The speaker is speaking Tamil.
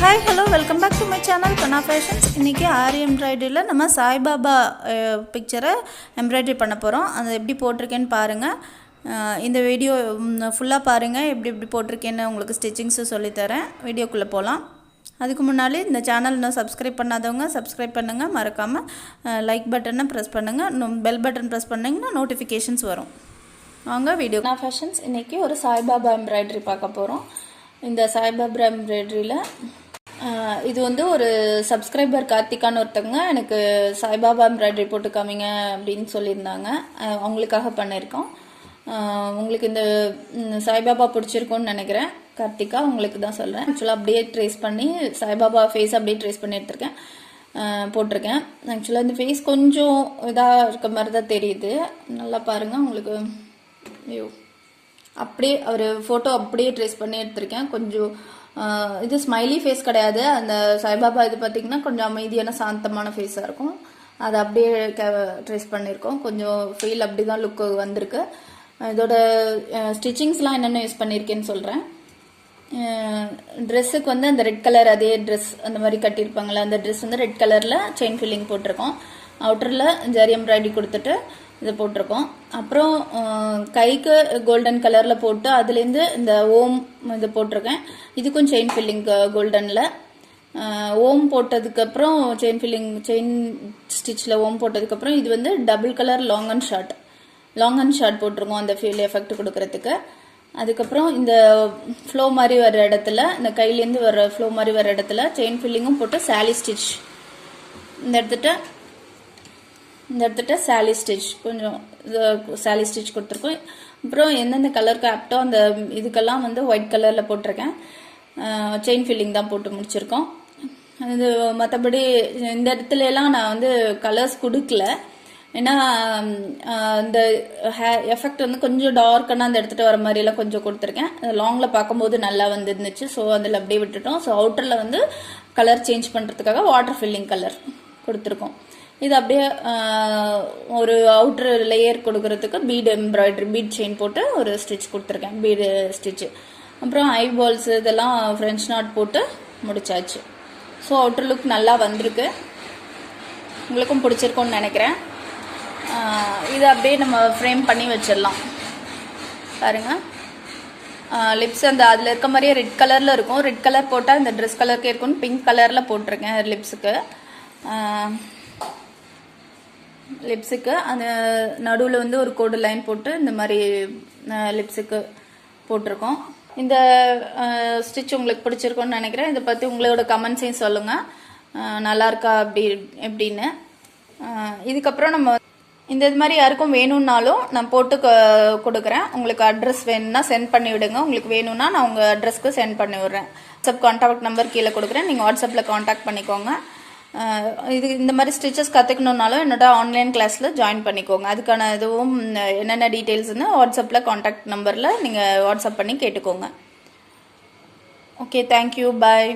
Hi hello welcome back to my channel Kanna fashions. இன்றைக்கி ஆரி எம்ப்ராய்டரியில் நம்ம சாய்பாபா பிக்சரை எம்ப்ராய்டரி பண்ண போகிறோம். அது எப்படி போட்டிருக்கேன்னு பாருங்கள். இந்த வீடியோ ஃபுல்லாக பாருங்கள். எப்படி போட்டிருக்கேன்னு உங்களுக்கு ஸ்டிச்சிங்ஸு சொல்லித்தரேன். வீடியோக்குள்ளே போகலாம். அதுக்கு முன்னாடி இந்த சேனல் இன்னும் சப்ஸ்கிரைப் பண்ணாதவங்க சப்ஸ்கிரைப் பண்ணுங்கள். மறக்காமல் லைக் பட்டனை ப்ரெஸ் பண்ணுங்கள். பெல் பட்டன் ப்ரெஸ் பண்ணிங்கன்னா நோட்டிஃபிகேஷன்ஸ் வரும். வாங்க வீடியோ. கண்ணா ஃபேஷன்ஸ் இன்றைக்கி ஒரு சாய்பாபா எம்ப்ராய்டரி பார்க்க போகிறோம். இந்த சாய்பாபா எம்ப்ராய்டரியில் இது வந்து ஒரு சப்ஸ்கிரைபர் கார்த்திகான்னு ஒருத்தவங்க எனக்கு சாய்பாபா எம்ப்ராய்டரி போட்டு காமிங்க அப்படின்னு சொல்லியிருந்தாங்க. அவங்களுக்காக பண்ணியிருக்கோம். உங்களுக்கு இந்த சாய்பாபா பிடிச்சிருக்கோன்னு நினைக்கிறேன். கார்த்திகா உங்களுக்கு தான் சொல்கிறேன். ஆக்சுவலாக அப்படியே ட்ரேஸ் பண்ணி சாய்பாபா ஃபேஸ் அப்படியே ட்ரேஸ் பண்ணி எடுத்திருக்கேன், போட்டிருக்கேன். ஆக்சுவலாக இந்த ஃபேஸ் கொஞ்சம் இதாக இருக்க மாதிரி தான் தெரியுது. நல்லா பாருங்கள். உங்களுக்கு ஐயோ அப்படியே அவர் ஃபோட்டோ அப்படியே ட்ரேஸ் பண்ணி எடுத்திருக்கேன். கொஞ்சம் இது ஸ்மைலி ஃபேஸ் கிடையாது. அந்த சாய்பாபா இது பார்த்திங்கன்னா கொஞ்சம் அமைதியான சாந்தமான ஃபேஸாக இருக்கும். அதை அப்படியே ட்ரேஸ் பண்ணியிருக்கோம். கொஞ்சம் ஃபீல் அப்படி தான் லுக்கு வந்திருக்கு. இதோட ஸ்டிச்சிங்ஸ்லாம் என்னென்ன யூஸ் பண்ணியிருக்கேன்னு சொல்கிறேன். ட்ரெஸ்ஸுக்கு வந்து அந்த ரெட் கலர் அதே ட்ரெஸ் அந்த மாதிரி கட்டியிருப்பாங்களே, அந்த ட்ரெஸ் வந்து ரெட் கலரில் செயின் ஃபில்லிங் போட்டிருக்கோம். அவுட்டரில் ஜரி எம்ப்ராய்டரி கொடுத்துட்டு இதை போட்டிருக்கோம். அப்புறம் கைக்கு கோல்டன் கலரில் போட்டு அதுலேருந்து இந்த ஓம் இது போட்டிருக்கேன். இதுக்கும் செயின் ஃபில்லிங் கோல்டனில் ஓம் போட்டதுக்கப்புறம் செயின் ஃபில்லிங் செயின் ஸ்டிச்சில் ஓம் போட்டதுக்கப்புறம் இது வந்து double colour long and short போட்டிருக்கோம் அந்த ஃபீல் எஃபெக்ட் கொடுக்கறதுக்கு. அதுக்கப்புறம் இந்த ஃப்ளோ மாதிரி வர்ற இடத்துல, இந்த கையிலேருந்து வர்ற ஃப்ளோ மாதிரி வர்ற இடத்துல செயின் ஃபில்லிங்கும் போட்டு சாலி ஸ்டிச் இந்த இடத்துட்ட சாலி ஸ்டிச் கொஞ்சம் சாலி ஸ்டிச் கொடுத்துருக்கோம். அப்புறம் எந்தெந்த கலருக்கு ஆப்டோ அந்த இதுக்கெல்லாம் வந்து ஒயிட் கலரில் போட்டிருக்கேன். செயின் ஃபில்லிங் தான் போட்டு முடிச்சிருக்கோம். அது மற்றபடி இந்த இடத்துல எல்லாம் நான் வந்து கலர்ஸ் கொடுக்கல. ஏன்னா இந்த எஃபெக்ட் வந்து கொஞ்சம் டார்க்கான அந்த எடுத்துகிட்டு வர மாதிரிலாம் கொஞ்சம் கொடுத்துருக்கேன். லாங்கில் பார்க்கும்போது நல்லா வந்துருந்துச்சு. ஸோ அதில் அப்படியே விட்டுட்டோம். ஸோ அவுட்டரில் வந்து கலர் சேஞ்ச் பண்ணுறதுக்காக வாட்டர் ஃபில்லிங் கலர் கொடுத்துருக்கோம். இது அப்படியே ஒரு அவுட்ரு லேயர் கொடுக்கறதுக்கு பீட் செயின் போட்டு ஒரு ஸ்டிச் கொடுத்துருக்கேன், பீடு ஸ்டிச்சு. அப்புறம் ஐபால்ஸ் இதெல்லாம் ஃப்ரெஞ்ச் நாட் போட்டு முடிச்சாச்சு. ஸோ அவுட்டர் லுக் நல்லா வந்திருக்கு. உங்களுக்கும் பிடிச்சிருக்கோன்னு நினைக்கிறேன். இதை அப்படியே நம்ம ஃப்ரேம் பண்ணி வச்சிடலாம். பாருங்கள், லிப்ஸ் அந்த அதில் இருக்க மாதிரியே ரெட் கலரில் இருக்கும். ரெட் கலர் போட்டால் இந்த ட்ரெஸ் கலருக்கே இருக்கும்னு பிங்க் கலரில் போட்டிருக்கேன் லிப்ஸுக்கு. அந்த நடுவில் வந்து ஒரு கோடு லைன் போட்டு இந்த மாதிரி லிப்ஸுக்கு போட்டிருக்கோம். இந்த ஸ்டிச் உங்களுக்கு பிடிச்சிருக்கோன்னு நினைக்கிறேன். இதை பற்றி உங்களோட கமெண்ட்ஸையும் சொல்லுங்கள், நல்லா இருக்கா எப்படின்னு. இதுக்கப்புறம் நம்ம இது மாதிரி யாருக்கும் வேணும்னாலும் நான் போட்டு கொடுக்குறேன். உங்களுக்கு அட்ரஸ் வேணும்னா சென்ட் பண்ணி விடுங்க. உங்களுக்கு வேணும்னா நான் உங்கள் அட்ரஸ்க்கு சென்ட் பண்ணி விடுறேன். வாட்ஸ்அப் கான்டாக்ட் நம்பர் கீழே கொடுக்குறேன். நீங்கள் வாட்ஸ்அப்பில் கான்டாக்ட் பண்ணிக்கோங்க. இது இந்த மாதிரி ஸ்டிச்சஸ் கற்றுக்கணுன்னாலும் என்னோட ஆன்லைன் கிளாஸில் ஜாயின் பண்ணிக்கோங்க. அதுக்கான இதுவும் என்னென்ன டீட்டெயில்ஸ்னு வாட்ஸ்அப்பில் கான்டாக்ட் நம்பரில் நீங்கள் வாட்ஸ்அப் பண்ணி கேட்டுக்கோங்க. ஓகே, தேங்க்யூ, பாய்.